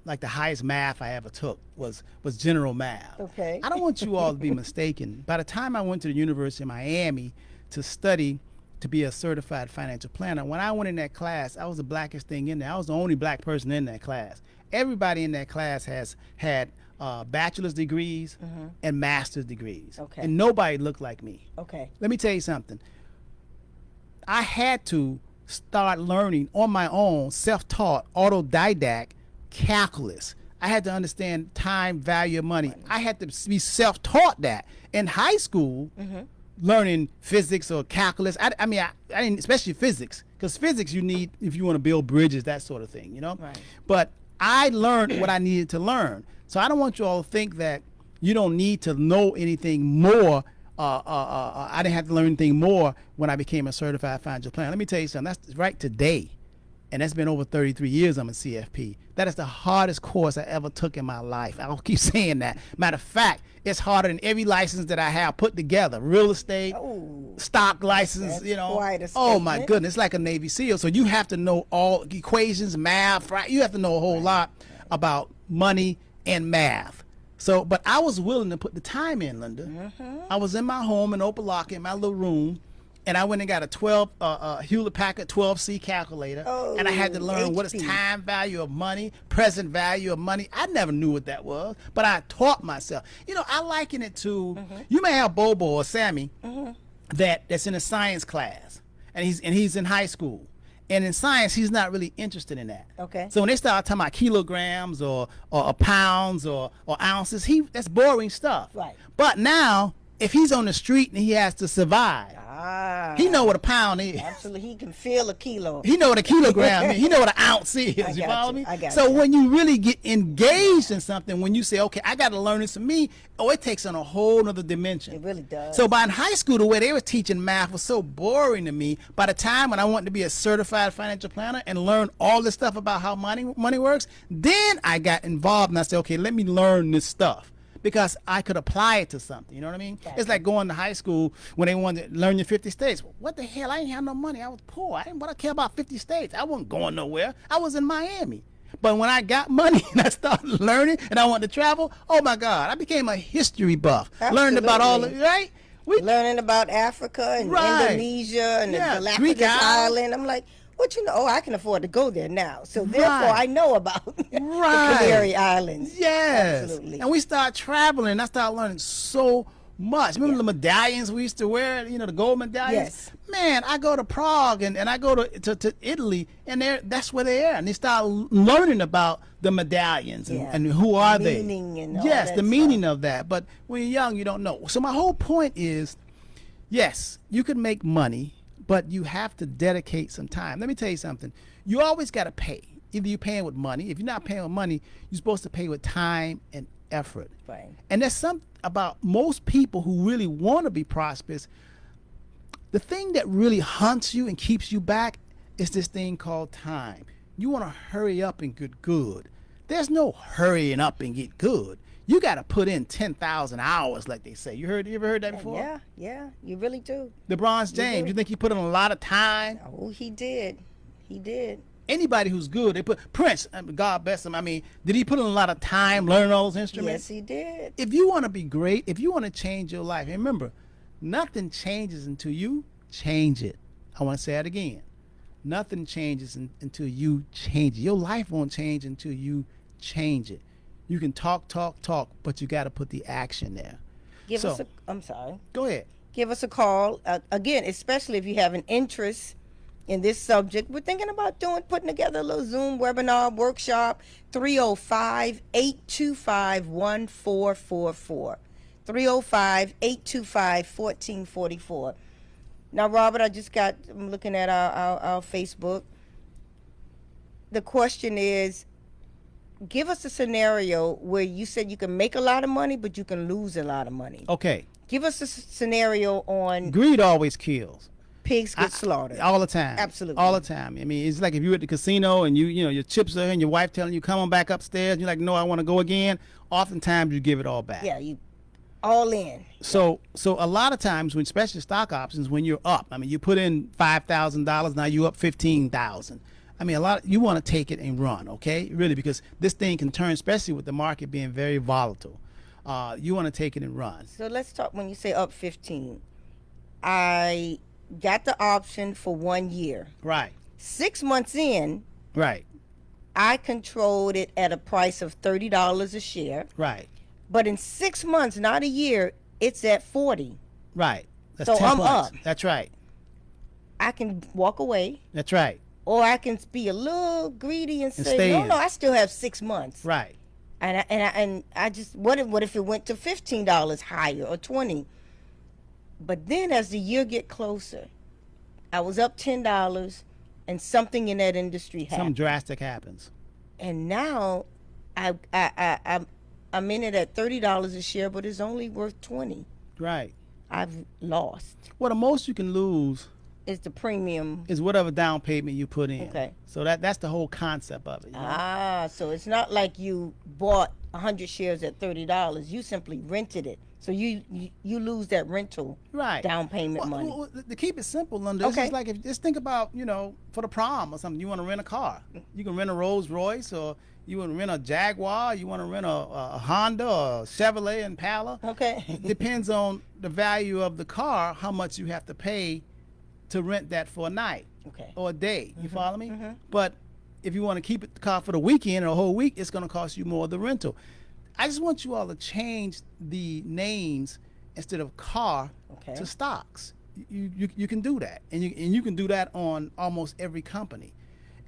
like the highest math I ever took was general math. Okay. I don't want you all to be mistaken. By the time I went to the University of Miami to study to be a certified financial planner, when I went in that class, I was the blackest thing in there. I was the only black person in that class. Everybody in that class has had bachelor's degrees and master's degrees. Okay. And nobody looked like me. Okay. Let me tell you something. I had to start learning on my own, self-taught, autodidact calculus. I had to understand time, value of money. I had to be self-taught that. In high school, learning physics or calculus, I didn't, especially physics, because physics you need if you want to build bridges, that sort of thing, you know? Right. But I learned what I needed to learn. So I don't want you all to think that you don't need to know anything more. I didn't have to learn anything more when I became a certified financial planner. Let me tell you something. That's right today. And that's been over 33 years I'm a CFP. That is the hardest course I ever took in my life. I'll keep saying that. Matter of fact, it's harder than every license that I have put together. Real estate, stock license, That's you know. quite a Oh my statement. goodness, it's like a Navy SEAL. So you have to know all equations, math, right? You have to know a whole lot about money and math. So, but I was willing to put the time in, Lynda. I was in my home in Opelika in my little room, and I went and got a 12 Hewlett Packard 12C calculator, and I had to learn what is HP. time value of money, present value of money. I never knew what that was, but I taught myself. You know, I liken it to you may have Bobo or Sammy that's in a science class, and he's in high school. And in science, he's not really interested in that. Okay. So when they start talking about kilograms or pounds or ounces, that's boring stuff. Right. But now, if he's on the street and he has to survive, he know what a pound is. Absolutely. He can feel a kilo. He know what a kilogram is. He know what an ounce is. I You got follow you. me? I got So you. when you really get engaged in something, when you say, okay, I got to learn this for me, it takes on a whole nother dimension. It really does. So by in high school, the way they were teaching math was so boring to me. By the time when I wanted to be a certified financial planner and learn all this stuff about how money works, then I got involved and I said, okay, let me learn this stuff. Because I could apply it to something, you know what I mean? It's like going to high school when they wanted to learn your 50 states. What the hell? I didn't have no money. I was poor. I didn't want to care about 50 states. I wasn't going nowhere. I was in Miami. But when I got money and I started learning and I wanted to travel, oh my God, I became a history buff. Learned about all of right? Learning about Africa and Right. Indonesia and Yeah, the Greek Galapagos Island. Island. I'm like, what you know? Oh, I can afford to go there now. So therefore, Right. I know about the Canary Islands. Yes. Absolutely. And we started traveling and I started learning so much. Remember the medallions we used to wear, you know, the gold medallions? Yes. Man, I go to Prague and I go to Italy and that's where they are. And they start learning about the medallions and who are they. Meaning and all yes, that the meaning stuff. of that. But when you're young, you don't know. So my whole point is, yes, you can make money, but you have to dedicate some time. Let me tell you something. You always got to pay. Either you're paying with money. If you're not paying with money, you're supposed to pay with time and effort. Right. And there's something about most people who really want to be prosperous. The thing that really hunts you and keeps you back is this thing called time. You want to hurry up and get good. There's no hurrying up and get good. you got to put in 10,000 hours, like they say. You ever heard that before? Yeah, you really do. LeBron James, you think he put in a lot of time? Oh, he did. He did. Anybody who's good, they put Prince, God bless him. I mean, did he put in a lot of time learning all those instruments? Yes, he did. If you want to be great, if you want to change your life, and remember, nothing changes until you change it. I want to say that again. Nothing changes until you change it. Your life won't change until you change it. You can talk, but you got to put the action there. I'm sorry. Go ahead. Give us a call. Again, especially if you have an interest in this subject. We're thinking about putting together a little Zoom webinar workshop. 305-825-1444. 305-825-1444. Now, Robert, I'm looking at our Facebook. The question is, give us a scenario where you said you can make a lot of money, but you can lose a lot of money. Okay. Give us a scenario on Greed always kills. pigs get slaughtered. All the time. Absolutely. All the time. I mean, it's like if you're at the casino and you know, your chips are here and your wife telling you, come on back upstairs. And you're like, no, I want to go again. Oftentimes you give it all back. Yeah, you all in. So a lot of times, when especially stock options, when you're up, I mean, you put in $5,000, now you up $15,000. I mean, you want to take it and run, okay? Really, because this thing can turn, especially with the market being very volatile. You want to take it and run. So let's talk. When you say up 15, I got the option for 1 year. Right. 6 months in, Right. I controlled it at a price of $30 a share. Right. But in 6 months, not a year, it's at 40. Right. That's So 10 I'm points. up. That's right. I can walk away, That's right. or I can be a little greedy and say, stay in. no, I still have 6 months. Right. And I just, what if it went to $15 higher or 20? But then as the year get closer, I was up $10 and something in that industry happened. Something drastic happens. And now I'm in it at $30 a share, but it's only worth 20. Right. I've lost. Well, the most you can lose Is the premium. is whatever down payment you put in. Okay. So that's the whole concept of it. You know? So it's not like you bought 100 shares at $30. You simply rented it. So you lose that rental Right. down payment Well, money. well, to keep it simple, Lynda, it's Okay. just like just think about, for the prom or something, you want to rent a car. You can rent a Rolls Royce, or you want to rent a Jaguar, you want to rent a Honda or a Chevrolet Impala. Okay. It depends on the value of the car, how much you have to pay to rent that for a night Okay. or a day. You follow me? But if you want to keep the car for the weekend or a whole week, it's going to cost you more of the rental. I just want you all to change the names instead of car Okay. to stocks. You can do that, and you can do that on almost every company.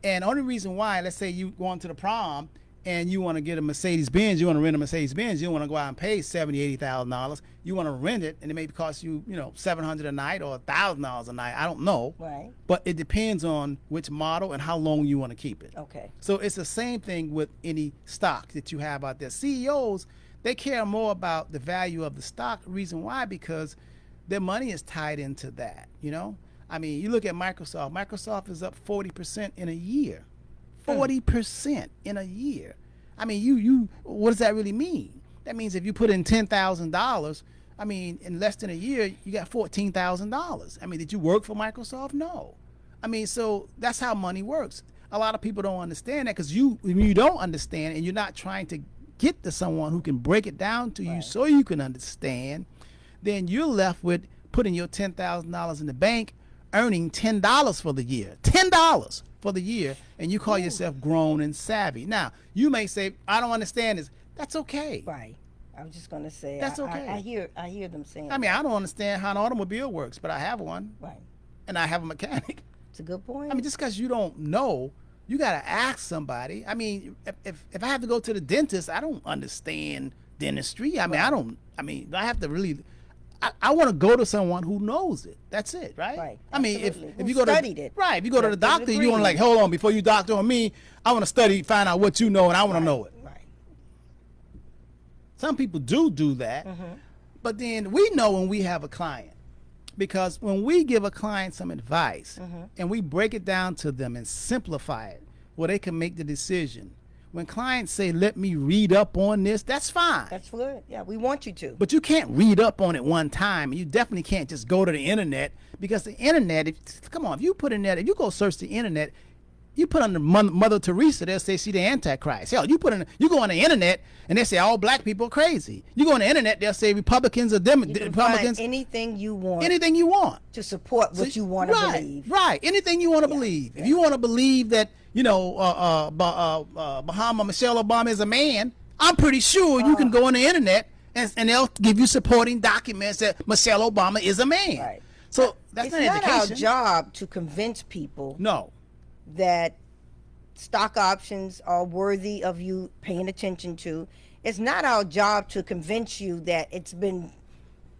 And the only reason why, let's say you going to the prom and you want to get a Mercedes Benz, you want to rent a Mercedes Benz, you don't want to go out and pay $70,000, $80,000. You want to rent it, and it may cost you $700 a night or $1,000 a night. I don't know. Right. But it depends on which model and how long you want to keep it. Okay. So it's the same thing with any stock that you have out there. CEOs, they care more about the value of the stock. Reason why? Because their money is tied into that. I mean, you look at Microsoft. Microsoft is up 40% in a year. 40% in a year. I mean, you what does that really mean? That means if you put in $10,000, I mean, in less than a year, you got $14,000. I mean, did you work for Microsoft? No. I mean, so that's how money works. A lot of people don't understand that, because when you don't understand and you're not trying to get to someone who can break it down to you so you can understand, then you're left with putting your $10,000 in the bank, earning $10 for the year. $10 for the year, and you call yourself grown and savvy. Now, you may say, I don't understand this. That's okay. Right. I was just gonna say. That's okay. I hear them saying. I mean, I don't understand how an automobile works, but I have one. Right. And I have a mechanic. It's a good point. I mean, just because you don't know, you got to ask somebody. I mean, if I have to go to the dentist, I don't understand dentistry. I mean, I have to really, I want to go to someone who knows it. That's it, right? Right. I mean, Absolutely. if Who you go studied it. Right, if you go to the Get a doctor, you degree. want to like, hold on, before you doctor on me, I want to study, find out what you know, and I want to know it. Right. Some people do that, but then we know when we have a client, because when we give a client some advice and we break it down to them and simplify it, where they can make the decision. when clients say, let me read up on this, that's fine. That's good. Yeah, we want you to. But you can't read up on it one time. You definitely can't just go to the internet, because the internet, come on, if you put in there, if you go search the internet, you put under Mother Teresa, they'll say, see the Antichrist. Hell, you go on the internet and they say all black people are crazy. You go on the internet, they'll say Republicans are Republicans. Find anything you want. Anything you want To support what you want to believe. Right. Anything you want to believe. If you want to believe that, Bahama Michelle Obama is a man, I'm pretty sure you can go on the internet and they'll give you supporting documents that Michelle Obama is a man. Right. So that's It's not not our education. job to convince people No. that stock options are worthy of you paying attention to. It's not our job to convince you that it's been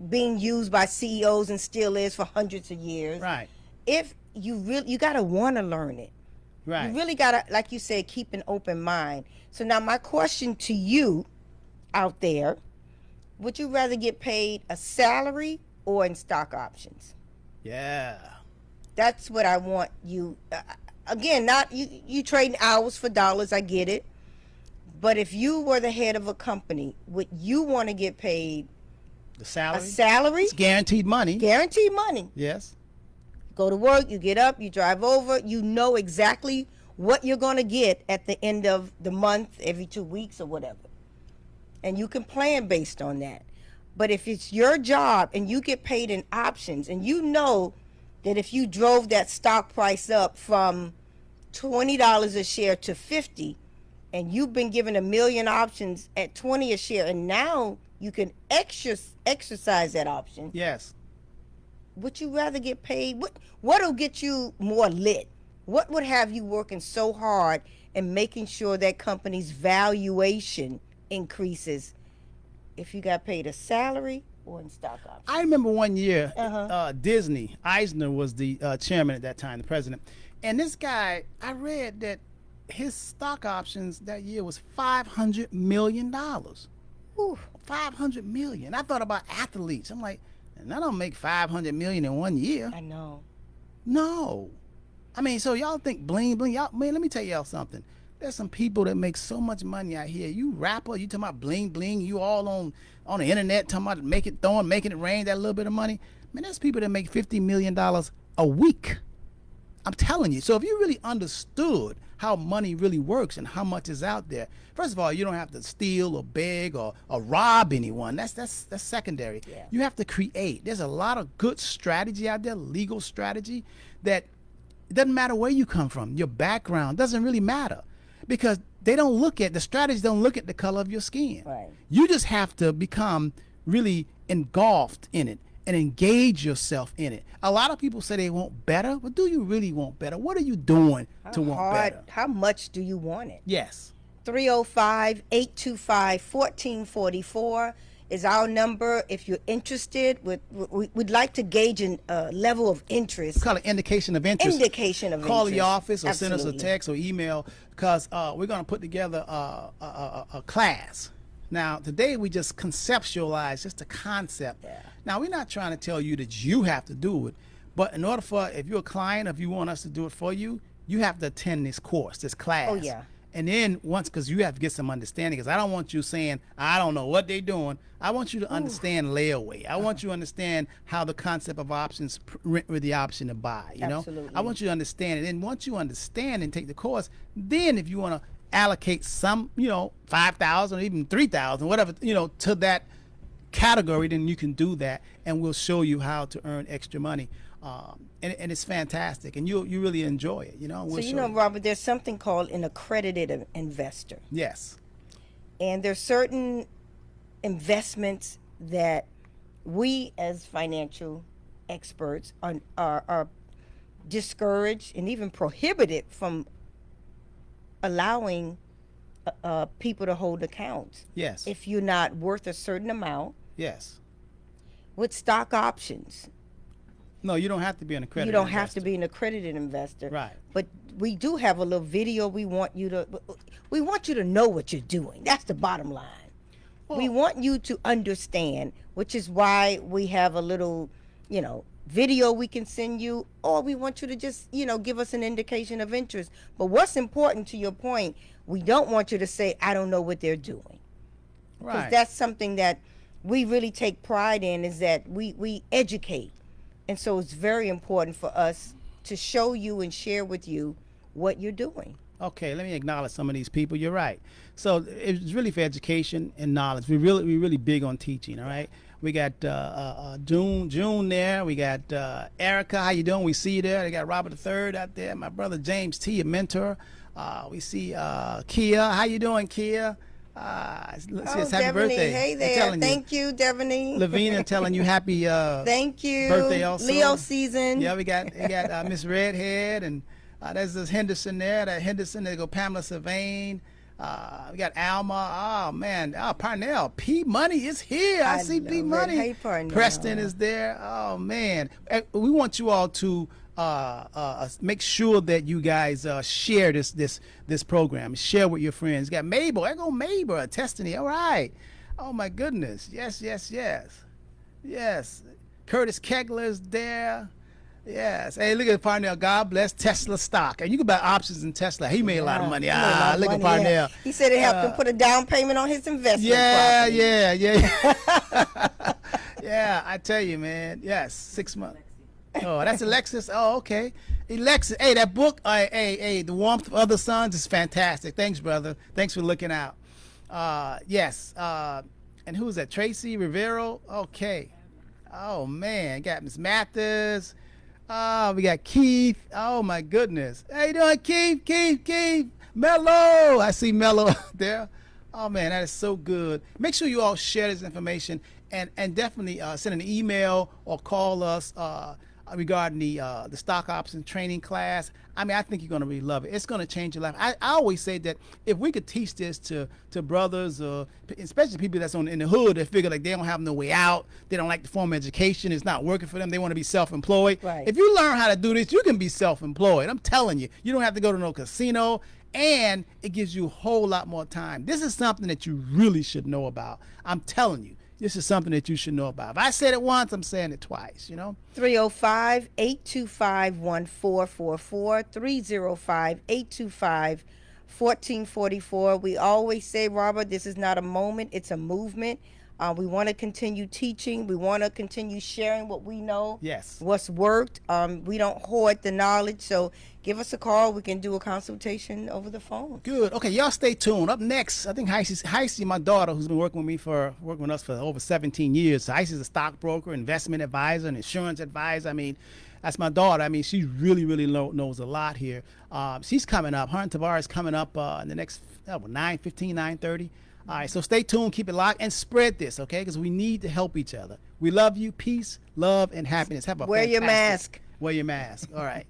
being used by CEOs and still is for hundreds of years. Right. If you got to want to learn it. Right. You really got to, like you said, keep an open mind. So now my question to you out there, would you rather get paid a salary or in stock options? Yeah. That's what I want you. Again, not you trading hours for dollars. I get it, but if you were the head of a company, would you want to get paid The salary. a salary? It's guaranteed money. Guaranteed money. Yes. Go to work. You get up. You drive over. You know exactly what you're going to get at the end of the month, every 2 weeks or whatever, and you can plan based on that. But if it's your job and you get paid in options, and you know that if you drove that stock price up from $20 a share to $50, and you've been given 1 million options at $20 a share, and now you can exercise that option, Yes. would you rather get paid? What'll get you more lit? What would have you working so hard and making sure that company's valuation increases if you got paid a salary or in stock options? I remember one year, Uh-huh. Disney, Eisner was the chairman at that time, the president. And this guy, I read that his stock options that year was $500 million. Whew. $500 million. I thought about athletes. I'm like, and I don't make $500 million in 1 year. I know. No. I mean, so y'all think bling bling. Y'all, man, let me tell y'all something. There's some people that make so much money out here. You rapper, you talking about bling bling. You all on the internet talking about making it rain, that little bit of money. Man, there's people that make $50 million a week. I'm telling you. So if you really understood how money really works and how much is out there, first of all, you don't have to steal or beg or rob anyone. That's secondary. Yeah. You have to create. There's a lot of good strategy out there, legal strategy, that it doesn't matter where you come from. Your background doesn't really matter, because they don't look at the strategies, don't look at the color of your skin. Right. You just have to become really engulfed in it and engage yourself in it. A lot of people say they want better, but do you really want better? What are you doing to want better? How much do you want it? Yes. 305-825-1444 is our number. If you're interested, we'd like to gauge a level of interest. Call it indication of interest. Indication of Call interest. the office or send us a Absolutely. text or email, because we're going to put together a class. Now, today we just conceptualize just the concept. Yeah. Now, we're not trying to tell you that you have to do it, but in order for, if you're a client, if you want us to do it for you, you have to attend this course, this class. Oh, yeah. And then once, because you have to get some understanding, because I don't want you saying, I don't know what they're doing. I want you to understand layaway. I want you to understand how the concept of options, rent with the option to buy, you know? Absolutely. I want you to understand it. And once you understand and take the course, then if you want to allocate some, $5,000 or even $3,000, whatever, to that category, then you can do that, and we'll show you how to earn extra money. And it's fantastic, and you really enjoy it, We'll So, show you. Robert, there's something called an accredited investor. Yes. And there's certain investments that we as financial experts are discouraged and even prohibited from allowing people to hold accounts. Yes. If you're not worth a certain amount. Yes. With stock options, No, you don't have to be an accredited you don't have investor. to be an accredited investor. Right. But we do have a little video. We want you to know what you're doing. That's the bottom line. We want you to understand, which is why we have a little, video we can send you, or we want you to just, give us an indication of interest. But what's important, to your point, We don't want you to say, I don't know what they're doing. Because Right. that's something that we really take pride in, is that we educate. And so it's very important for us to show you and share with you what you're doing. Okay, let me acknowledge some of these people. You're right. So it's really for education and knowledge. We really big on teaching. All right. We got June there. We got Erica. How you doing? We see you there. They got Robert III out there. My brother James T, a mentor. We see Kia. How you doing, Kia? Let's see, it's happy Devaney, birthday. hey I'm there. telling Thank you, Devaney. Lavina telling you happy Thank you. birthday also. Leo season. Yeah, we got Miss Redhead, and there's this Henderson there. That Henderson, there go Pamela Sylvain. We got Alma. Oh man, Parnell. P Money is here. I see P love it. Money. Hey, Parnell. Preston is there. Oh man, we want you all to make sure that you guys share this program. Share with your friends. Got Mabel. There go Mabel. Destiny. All right. Oh my goodness. Yes. Curtis Kegler's there. Yes. Hey, look at Parnell. God bless Tesla stock. And you can buy options in Tesla. He made a lot of money. He made a lot of Look at money, Parnell. yeah. He said it helped him put a down payment on his investment property. Yeah. Yeah, I tell you, man. Yes, 6 months. Oh, that's Alexis. Oh, okay. Alexis. Hey, that book, The Warmth of Other Suns is fantastic. Thanks, brother. Thanks for looking out. Yes. And who's that? Tracy Rivero. Okay. Oh, man. Got Miss Mathis. We got Keith. Oh, my goodness. How you doing, Keith? Mello. I see Mello there. Oh, man, that is so good. Make sure you all share this information, and definitely send an email or call us regarding the stock option training class. I mean, I think you're going to really love it. It's going to change your life. I always say that if we could teach this to brothers, especially people that's in the hood, that figure like they don't have no way out, they don't like the formal education, it's not working for them, they want to be self-employed. Right. If you learn how to do this, you can be self-employed. I'm telling you. You don't have to go to no casino, and it gives you a whole lot more time. This is something that you really should know about. I'm telling you. This is something that you should know about. If I said it once, I'm saying it twice, 305-825-1444, 305-825-1444. We always say, Robert, this is not a moment, it's a movement. We want to continue teaching. We want to continue sharing what we know. Yes. What's worked. We don't hoard the knowledge. So give us a call. We can do a consultation over the phone. Good. Okay, y'all stay tuned. Up next, I think Heisey, my daughter, who's been working with us for over 17 years. So Heisey's a stockbroker, investment advisor, and insurance advisor. I mean, that's my daughter. I mean, she really knows a lot here. She's coming up. Her and Tavares coming up in the next 9:30. All right, so stay tuned, keep it locked, and spread this, okay? Because we need to help each other. We love you. Peace, love, and happiness. Have a Wear your fantastic- mask. Wear your mask. All right.